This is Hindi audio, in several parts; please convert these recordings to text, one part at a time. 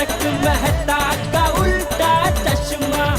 तारक मेहता का उल्टा चश्मा।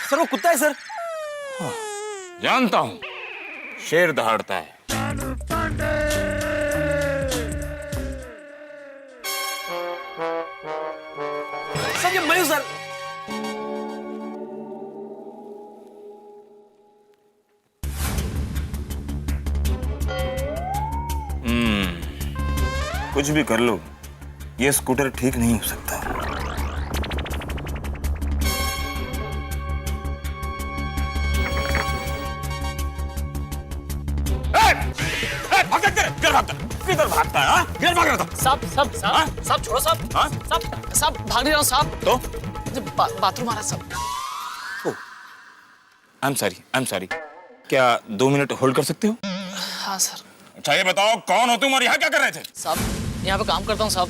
सर वो कुत्ता है सर। जानता हूं, शेर दहाड़ता है। सर ये मैं हूं सर। कुछ भी कर लो, ये स्कूटर ठीक नहीं हो सकता। किधर भागता है? किधर भाग रहा था? साहब छोड़ो साहब। साहब भाग नहीं रहा हूँ साहब। तो बाथरूम आ रहा है साहब। आई एम सॉरी। क्या 2 मिनट होल्ड कर सकते हो? हाँ सर। अच्छा ये बताओ, कौन हो तुम और यहाँ क्या कर रहे थे? साहब यहाँ पे काम करता हूँ साहब।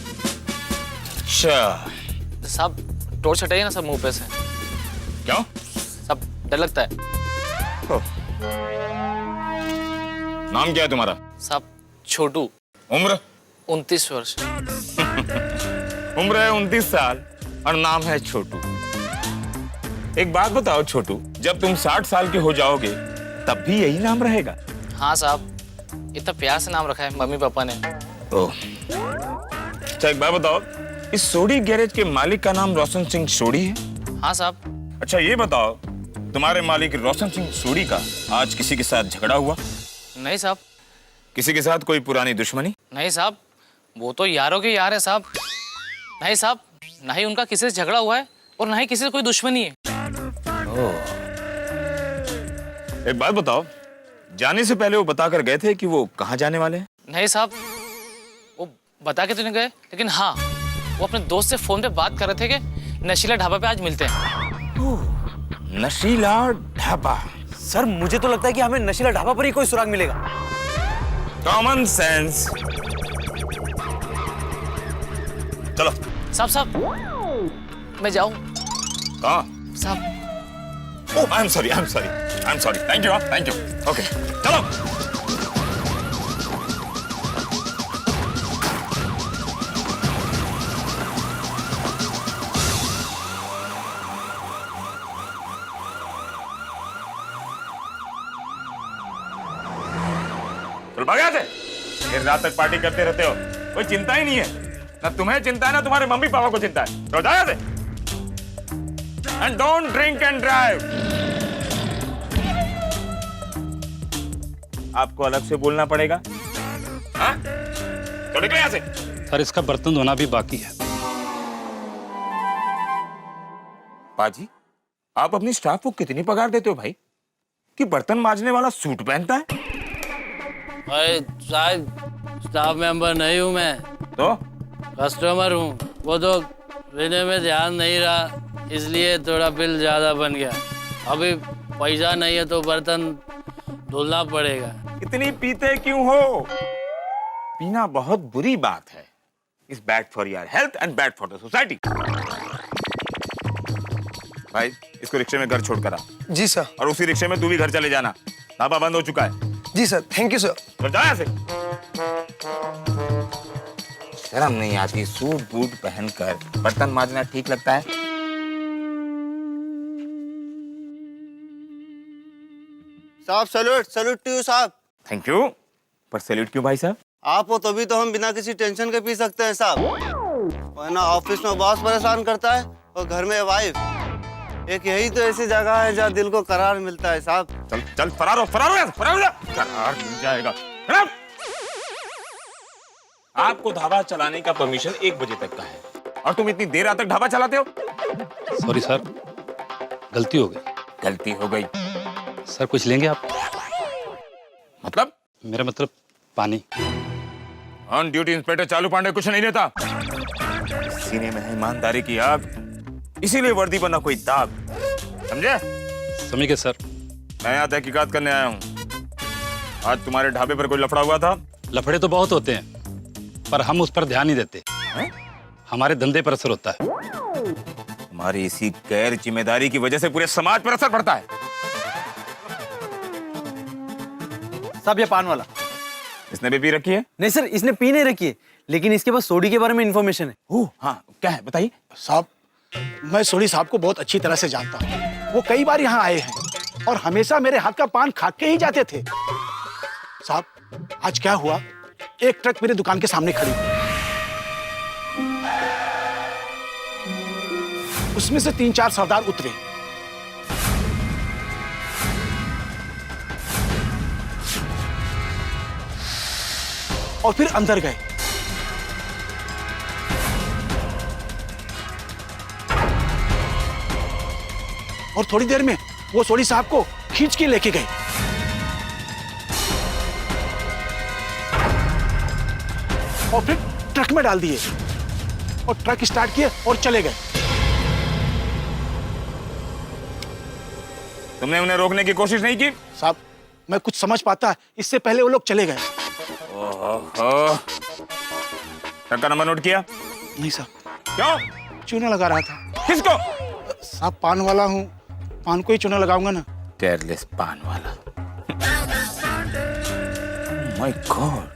अच्छा। साहब टॉर्च हटाइए ना सब मुंह पे से। क्यों? सब डर लगता है। नाम क्या है तुम्हारा? साहब छोटू। उम्र? 29 वर्ष। उम्र है 29 साल और नाम है छोटू। एक बात बताओ छोटू, जब तुम 60 साल के हो जाओगे तब भी यही नाम रहेगा? हाँ साहब, इतना प्यार से नाम रखा है मम्मी पापा ने। ओह। अच्छा एक बात बताओ, इस सोडी गैरेज के मालिक का नाम रोशन सिंह सोडी है? हाँ साहब। अच्छा ये बताओ, तुम्हारे मालिक रोशन सिंह सोडी का आज किसी के साथ झगड़ा हुआ? नहीं साहब। किसी के साथ कोई पुरानी दुश्मनी? नहीं साहब, वो तो यारों के यार है साहब। नहीं साहब, ना ही उनका किसी से झगड़ा हुआ है और ना ही किसी से कोई दुश्मनी है। एक बात बताओ, जाने से पहले वो बताकर गए थे कि वो कहाँ जाने वाले हैं? नहीं साहब, वो बता के तो नहीं गए, लेकिन हाँ वो अपने दोस्त से फोन पे बात कर रहे थे कि नशीला ढाबा पे आज मिलते हैं। नशीला ढाबा? सर मुझे तो लगता है कि हमें नशीला ढाबा पर ही कोई सुराग मिलेगा। Common sense. चलो। साहब मैं जाऊं? कहाँ? साहब oh I am sorry. Thank you. Okay चलो। चल भाग यहाँ से। देर रात तक पार्टी करते रहते हो, कोई चिंता ही नहीं है। ना तुम्हें चिंता है ना तुम्हारे मम्मी पापा को चिंता है। तो जाओ यहाँ से। And don't drink and drive. आपको अलग से बोलना पड़ेगा। हाँ? तो निकले यहाँ से। सर इसका बर्तन धोना भी बाकी है। पाजी, आप अपनी स्टाफ को कितनी पगार देते हो भाई कि बर्तन मांजने वाला सूट पहनता है? भाई शायद स्टाफ मेंबर नहीं हूँ मैं, तो कस्टमर हूँ। वो तो लेने में ध्यान नहीं रहा, इसलिए थोड़ा बिल ज्यादा बन गया। अभी पैसा नहीं है तो बर्तन धुलना पड़ेगा। इतनी पीते क्यों हो? पीना बहुत बुरी बात है। It's bad for your health and bad for the society. भाई इसको रिक्शे में घर छोड़ कर आ। जी सर। और उसी रिक्शे में तू भी घर चले जाना, ढाबा बंद हो चुका है। जी सर, थैंक यू सर। तो जा यहाँ से। शर्म नहीं आती सूट बूट पहनकर बर्तन मांजना ठीक लगता है? साहब सैल्यूट टू यू साहब। Thank you. पर सैल्यूट क्यों भाई साहब? आप हो तभी तो हम बिना किसी टेंशन के पी सकते हैं साहब, वरना ऑफिस में बॉस परेशान करता है और घर में वाइफ। एक यही तो ऐसी जगह है जहाँ दिल को करार मिलता है साहब। चल चल फरार हो करार मिल जाएगा। आपको ढाबा चलाने का परमिशन 1 बजे तक का है और तुम इतनी देर रात तक ढाबा चलाते हो। सॉरी सर, गलती हो गई। गलती हो गई सर कुछ लेंगे आप? मतलब? मेरा मतलब पानी। ऑन ड्यूटी इंस्पेक्टर चालू पांडे कुछ नहीं लेता। सीने में है ईमानदारी की आग, इसीलिए वर्दी पर ना कोई दाग। समझे? समझ गए सर। मैं यहाँ तहकीकात करने आया हूँ। आज तुम्हारे ढाबे पर कोई लफड़ा हुआ था? लफड़े तो बहुत होते हैं, पर हम उस पर ध्यान नहीं देते। हमारे धंधे पर असर होता है। तुम्हारी इसी गैर जिम्मेदारी की वजह से पूरे समाज पर असर पड़ता है। साहब ये पान वाला। इसने भी पी रखी है? नहीं सर, इसने पी नहीं रखी है, लेकिन इसके पास सोडी के बारे में इंफॉर्मेशन है। ओह हाँ, क्या है बताइए। साहब, मैं सोडी साहब को बहुत अच्छी तरह से जानता हूँ। वो कई बार यहाँ आए हैं और हमेशा मेरे हाथ का पान खा के ही जाते थे। साहब, आज क्या हुआ, एक ट्रक मेरी दुकान के सामने खड़ी, उसमें से 3-4 सरदार उतरे। और फिर अंदर गए। और थोड़ी देर में वो सोडी साहब को खींच के लेके गए। और फिर ट्रक में डाल दिए और ट्रक स्टार्ट किए और चले गए। तुमने उन्हें रोकने की कोशिश नहीं की? साहब, मैं कुछ समझ पाता इससे पहले वो लोग चले गए। ओहो, ट्रक का नंबर नोट किया? नहीं साहब। क्यों? चूना लगा रहा था। किसको? साहब, पान वाला हूँ, पान को ही चूना लगाऊंगा ना। केयरलेस पान वाला। माय गॉड,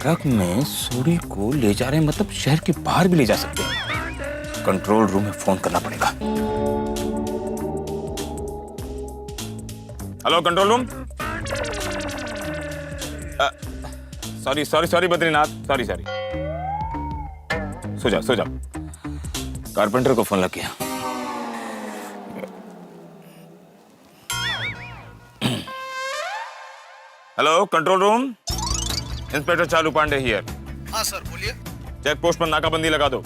ट्रक में सोडी को ले जा रहे हैं, मतलब शहर के बाहर भी ले जा सकते हैं। कंट्रोल रूम में फोन करना पड़ेगा। Hello control room. Sorry sorry sorry Badrinath, sorry sorry. सो जाओ सो जाओ। कारपेंटर को फोन लग गया। हेलो कंट्रोल रूम, इंस्पेक्टर चालू पांडे हियर। हाँ सर, बोलिए। चेक पोस्ट पर नाकाबंदी लगा दो।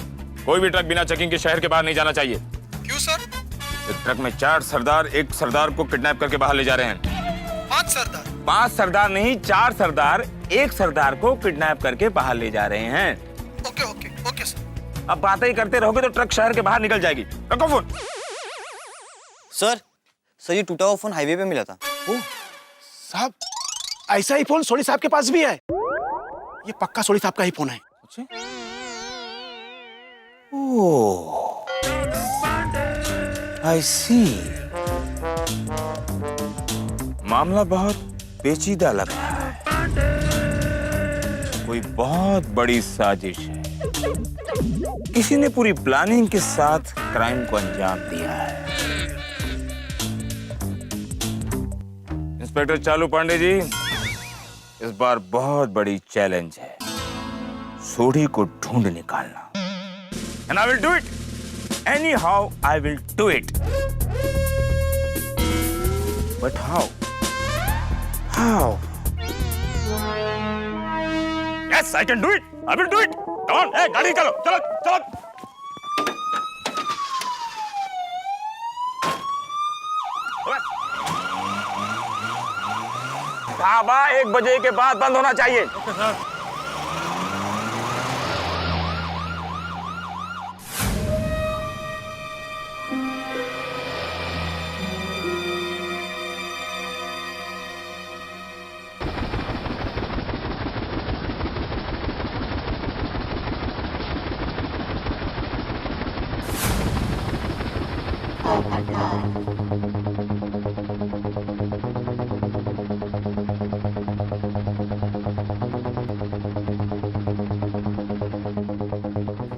कोई भी ट्रक बिना चेकिंग के शहर के बाहर नहीं जाना चाहिए। क्यों सर? इस ट्रक में 4 सरदार एक सरदार को किडनैप करके बाहर ले जा रहे हैं। 5 सरदार? 5 सरदार नहीं, 4 सरदार एक सरदार को किडनैप करके बाहर ले जा रहे हैं। Okay okay okay sir. अब बातें ही करते रहोगे तो ट्रक शहर के बाहर निकल जाएगी। रखो फोन। सर ये टूटा हुआ फोन हाईवे पे मिला था। ओह साहब, ऐसा ही फोन सोडी साहब के पास भी है। ये पक्का सोडी साहब का ही फोन है। ओह, आई सी। मामला बहुत पेचीदा लग रहा है। कोई बहुत बड़ी साजिश है। किसी ने पूरी प्लानिंग के साथ क्राइम को अंजाम दिया है। इंस्पेक्टर चालू पांडे जी, इस बार बहुत बड़ी चैलेंज है, सोडी को ढूंढ निकालना। And I will do it. Anyhow, I will do it. But how? How? Yes, I can do it. I will do it. Come on, hey, गाड़ी निकालो, चलो, चलो। ढाबा 1 बजे के बाद बंद होना चाहिए।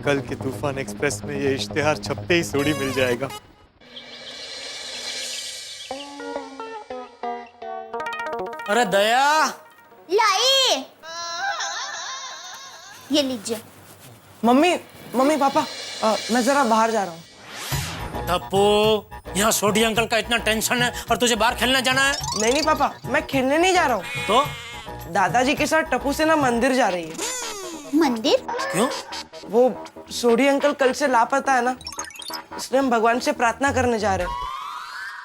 कल के तूफान एक्सप्रेस में ये इश्तेहार छपते ही सोडी मिल जाएगा। अरे दया, लाई, ये लीजिए। मम्मी पापा, मैं जरा बाहर जा रहा हूँ। टप्पू, यहाँ सोडी अंकल का इतना टेंशन है और तुझे बाहर खेलने जाना है? नहीं पापा, मैं खेलने नहीं जा रहा हूँ। तो दादाजी के साथ टप्पू से ना मंदिर जा रही है। मंदिर? क्यों? वो सोडी अंकल कल से लापता है ना, इसलिए हम भगवान से प्रार्थना करने जा रहे हैं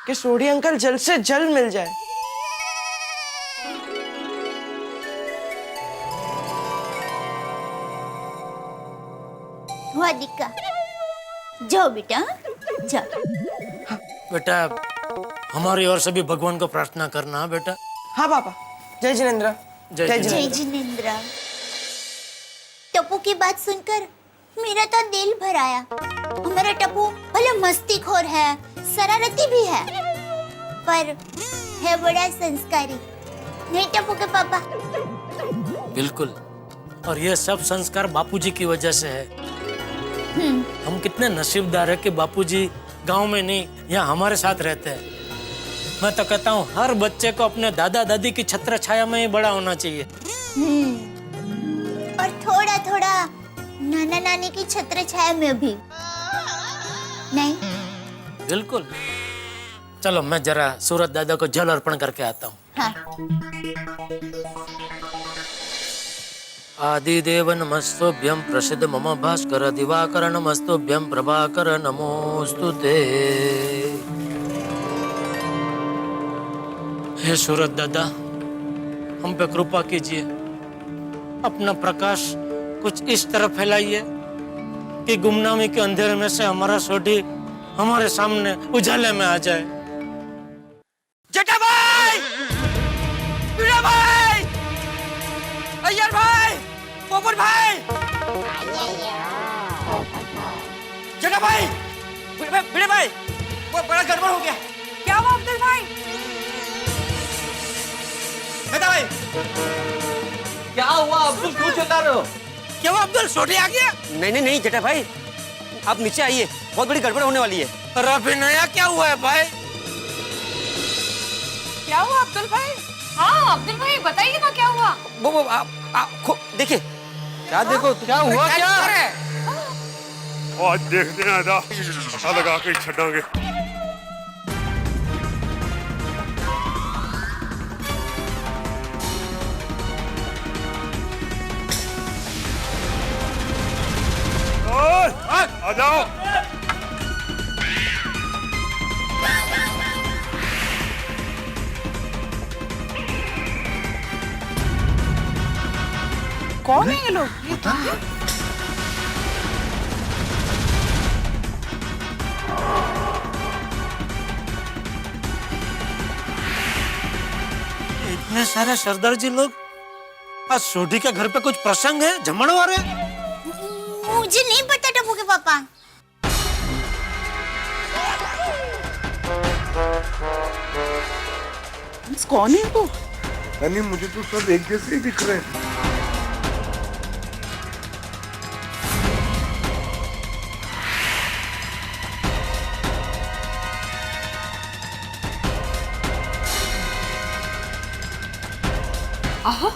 कि सोडी अंकल जल्द से जल्द मिल जाए। वादिका जाओ बेटा जाओ। बेटा हमारी ओर से भी भगवान को प्रार्थना करना हाँ बेटा। हाँ पापा। जय जिनेंद्र। जय जय जिनेंद्र। टप्पू की बात सुनकर मेरा तो दिल भर आया। हमारा टप्पू भले मस्तीखोर है, शरारती भी है, पर है बड़ा संस्कारी। नहीं टप्पू के पापा? बिल्कुल, और ये सब संस्कार बापूजी की वजह से है। हम कितने नसीबदार है कि बापूजी गांव में नहीं यहाँ हमारे साथ रहते हैं। मैं तो कहता हूँ हर बच्चे को अपने दादा दादी की छत्र छाया में ही बड़ा होना चाहिए। और थोड़ा थोड़ा नाना नानी की छत्र छाया में भी। नहीं? बिल्कुल। चलो मैं जरा सूरत दादा को जल अर्पण करके आता हूँ। हाँ। आदिदेव नमस्तुभ्यं प्रसिद्ध मम भास्कर दिवाकर नमस्तुभ्यं प्रभाकर नमोस्तुते। हे सूरत दादा, हम पे कृपा कीजिए, अपना प्रकाश कुछ इस तरह फैलाइए कि गुमनामी के अंधेरे में से हमारा सोढ़ी हमारे सामने उजाले में आ जाए। जटा भाई, पीड़ा भाई, अय्यर भाई, पोपट भाई, जटा भाई, पीड़ा भाई, वो बड़ा गड़बड़ हो गया। क्या हुआ अब्दुल भाई? जटा भाई, क्या हुआ अब्दुल, क्यों चिल्ला रहे हो? क्या हुआ अब्दुल, सोढ़ी आ गया? नहीं जटा भाई, आप नीचे आइए, बहुत बड़ी गड़बड़ होने वाली है। अरे नया क्या हुआ है भाई? क्या हुआ अब्दुल भाई? हाँ अब्दुल भाई बताइए ना क्या हुआ? वो आप देखिए। क्या देखो, क्या हुआ? क्या आज देखते हैं आधा पता लगा के छटांगे। आ जाओ। कौन है ये लोग? इतने सारे सरदार जी लोग आज सोढ़ी के घर पे कुछ प्रसंग है, जमण वाले? मुझे नहीं पता टप्पू के पापा। कौन है वो? नहीं, मुझे तो सब एक जैसे ही दिख रहे हैं। आहो,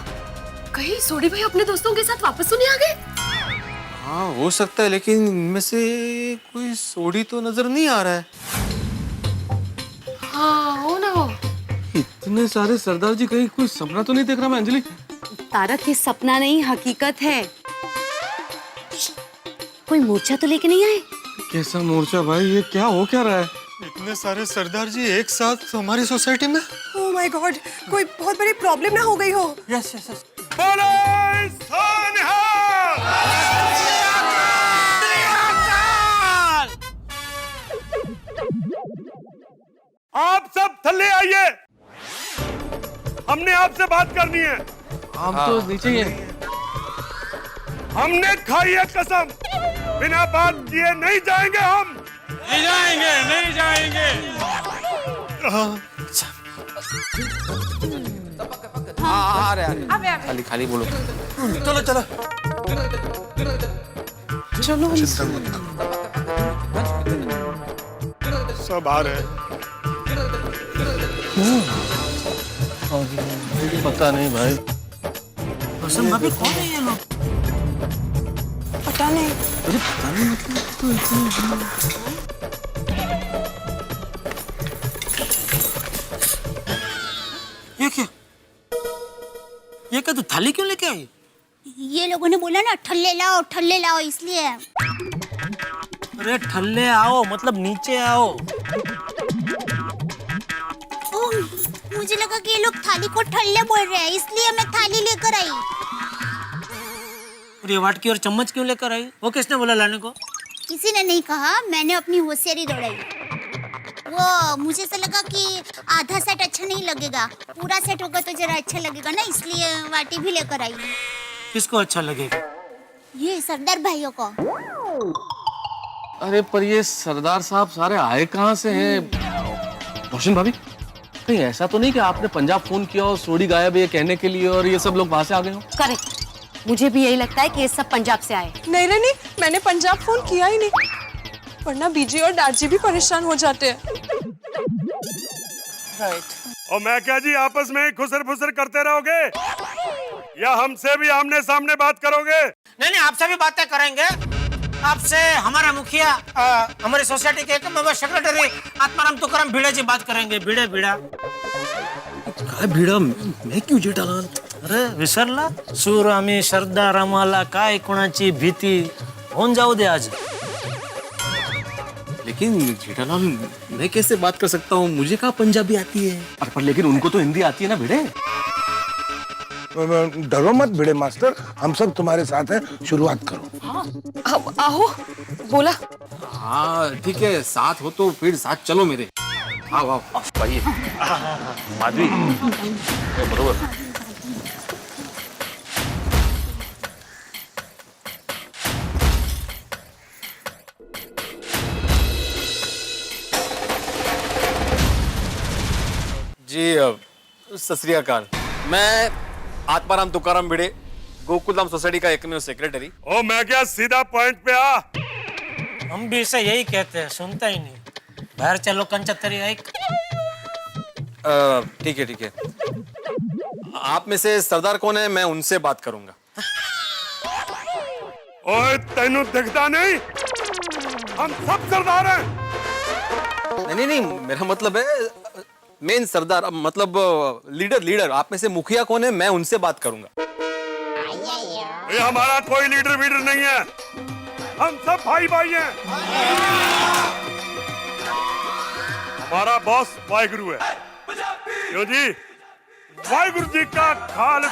कहीं सोढ़ी भाई अपने दोस्तों के साथ वापस तो नहीं आ गए? हाँ हो सकता है, लेकिन इनमें से कोई सोढ़ी तो नजर नहीं आ रहा है। हाँ हो ना हो। इतने सारे सरदार जी, कहीं कोई सपना तो नहीं देख रहा मैं अंजलि? तारक, ये सपना नहीं हकीकत है। कोई मोर्चा तो लेके नहीं आए? कैसा मोर्चा भाई, ये क्या हो क्या रहा है? इतने सारे सरदार जी एक साथ हमारी सोसाइटी में? ओह माय गॉड, कोई बहुत बड़ी प्रॉब्लम ना हो गई हो? यस। आप सब थल्ले आइए, हमने आपसे बात करनी है। हम तो नीचे ही हैं। हमने खाई है कसम, बिना बात किए नहीं जाएंगे हम। नहीं जाएंगे। आ रहे खाली बोलो। चलो सब आ रहे हैं। पता नहीं भाई। भाभी कौन है ये लोग? पता नहीं। ये क्या, तू थाली क्यों लेके आई? ये लोगों ने बोला ना ठल्ले लाओ, इसलिए। अरे ठल्ले आओ मतलब नीचे आओ। ओह, मुझे लगा कि ये लोग थाली को ठल्ले बोल रहे हैं, इसलिए मैं थाली लेकर आई। और ये वाटकी और चम्मच क्यों लेकर आई? वो किसने बोला लाने को? किसी ने नहीं कहा, मैंने अपनी होशियारी दौड़ाई। वो मुझे ऐसा लगा कि आधा सेट अच्छा नहीं लगेगा, पूरा सेट होगा तो जरा अच्छा लगेगा ना, इसलिए वाटी भी लेकर आई। किसको अच्छा लगेगा? ये सरदार भाइयों को। अरे पर ये सरदार साहब सारे आए कहाँ से हैं? रोशन भाभी, कहीं ऐसा तो नहीं कि आपने पंजाब फोन किया और सोडी गायब है ये कहने के लिए और ये सब लोग वहां से आ गए हो? करेक्ट, मुझे भी यही लगता है कि ये सब पंजाब से आए। नहीं नहीं, मैंने पंजाब फोन किया ही नहीं, वरना बीजी और डैड जी भी परेशान हो जाते हैं। और मैं क्या जी आपस में खुसर फुसर करते रहोगे या हमसे भी आमने सामने बात करोगे? नहीं नहीं, आपसे भी बातें करेंगे। आपसे हमारा मुखिया, हमारी सोसाइटी के एक मेंबर सेक्रेटरी आत्माराम तुकाराम भिड़े जी बात करेंगे। भिड़े भिड़ा काय भिड़ा, मैं क्यों जेठालाल? अरे विसरला? सूर आम्ही सरदार आम्हाला काय कोणाची भीती, होऊन जाऊ दे आज। लेकिन जेठालाल मैं कैसे बात कर सकता हूँ, मुझे कहाँ पंजाबी आती है? अरे पर लेकिन उनको तो हिंदी आती है ना भिड़े। डरो मत भिड़े मास्टर, हम सब तुम्हारे साथ हैं, शुरुआत करो। आओ बोला। हाँ ठीक है, साथ हो तो फिर साथ चलो मेरे। आओ आओ भाई माधवी बरोबर। जी सत श्री अकाल, मैं आत्माराम तुकाराम भिड़े, गोकुलधाम सोसाइटी का एकमेव सेक्रेटरी। ओ मैं क्या, सीधा पॉइंट पे आ। हम भी इसे यही कहते हैं, सुनता ही नहीं। बाहर चलो कंचतरी एक। ठीक है ठीक है, आप में से सरदार कौन है, मैं उनसे बात करूंगा। ओए तेनू दिखता नहीं, हम सब सरदार हैं। नहीं नहीं, मेरा मतलब है मेन सरदार, मतलब लीडर। आप में से मुखिया कौन है, मैं उनसे बात करूंगा। ये हमारा कोई लीडर वीडर नहीं है, हम सब भाई भाई हैं। हमारा बॉस वाहिगुरु है। क्यों जी? वाहिगुरु जी का खालसा।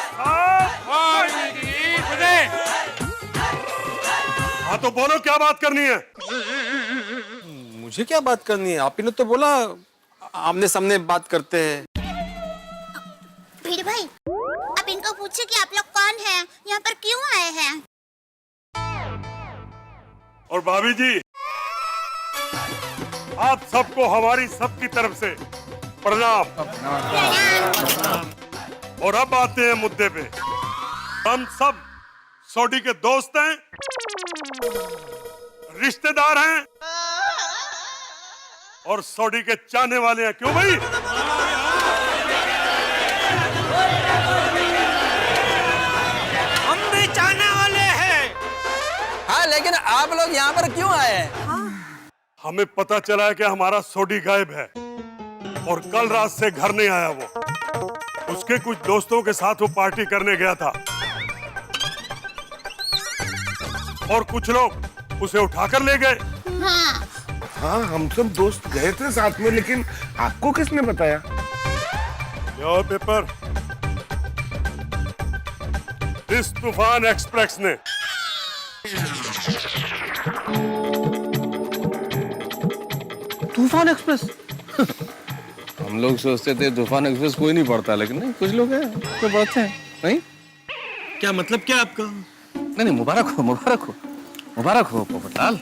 हाँ तो बोलो क्या बात करनी है? मुझे क्या बात करनी है, आप ही ने तो बोला आमने सामने बात करते हैं। भीड़ भाई, आप इनको पूछे कि आप लोग कौन हैं, यहाँ पर क्यों आए हैं? और भाभी जी, आप सबको हमारी सबकी तरफ से प्रणाम। और अब आते हैं मुद्दे पे। हम सब सोडी के दोस्त हैं, रिश्तेदार हैं और सोडी के चाहने वाले हैं। क्यों भाई? हम भी चाहने वाले हैं। हाँ लेकिन आप लोग यहाँ पर क्यों आए हैं? हमें पता चला है कि हमारा सोडी गायब है और कल रात से घर नहीं आया। वो उसके कुछ दोस्तों के साथ वो पार्टी करने गया था और कुछ लोग उसे उठाकर ले गए। हाँ हम सब दोस्त गए थे साथ में, लेकिन आपको किसने बताया? यो पेपर, इस तूफान एक्सप्रेस ने। तूफान एक्सप्रेस? हम लोग सोचते थे तूफान एक्सप्रेस कोई नहीं पढ़ता, लेकिन नहीं, कुछ लोग हैं तो पढ़ते हैं। नहीं क्या मतलब क्या आपका? नहीं, मुबारक हो मुबारक हो मुबारक हो पोपटलाल।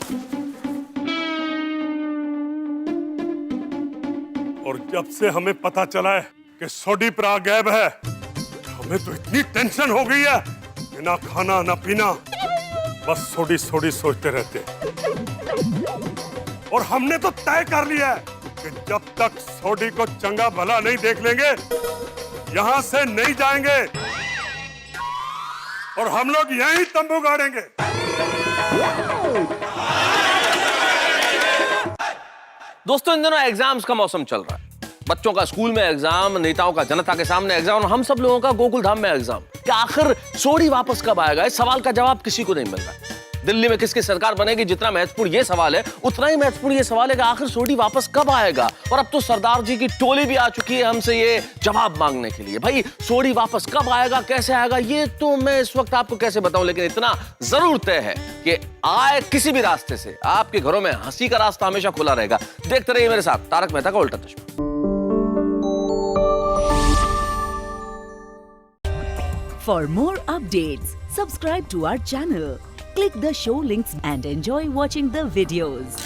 और जब से हमें पता चला है कि सोडी प्रा गायब है, हमें तो इतनी टेंशन हो गई है कि ना खाना ना पीना, बस सोडी सोडी सोचते रहते। और हमने तो तय कर लिया है कि जब तक सोडी को चंगा भला नहीं देख लेंगे, यहाँ से नहीं जाएंगे और हम लोग यहीं तंबू गाड़ेंगे। दोस्तों, इन दिनों एग्जाम्स का मौसम चल रहा है। बच्चों का स्कूल में एग्जाम, नेताओं का जनता के सामने एग्जाम और हम सब लोगों का गोकुल धाम में एग्जाम। कि आखिर सोडी वापस कब आएगा, इस सवाल का जवाब किसी को नहीं मिल रहा। दिल्ली में किसकी सरकार बनेगी जितना महत्वपूर्ण ये सवाल है, उतना ही महत्वपूर्ण ये सवाल है कि आखिर सोडी वापस कब आएगा। और अब तो सरदार जी की टोली भी आ चुकी है हमसे ये जवाब मांगने के लिए। भाई सोडी वापस कब आएगा, कैसे आएगा, ये तो मैं इस वक्त आपको कैसे बताऊं, लेकिन इतना जरूर तय है कि आए किसी भी रास्ते से, आपके घरों में हंसी का रास्ता हमेशा खुला रहेगा। देखते रहिए मेरे साथ तारक मेहता का उल्टा चश्मा। For more updates, subscribe to our channel, click the show links and enjoy watching the videos.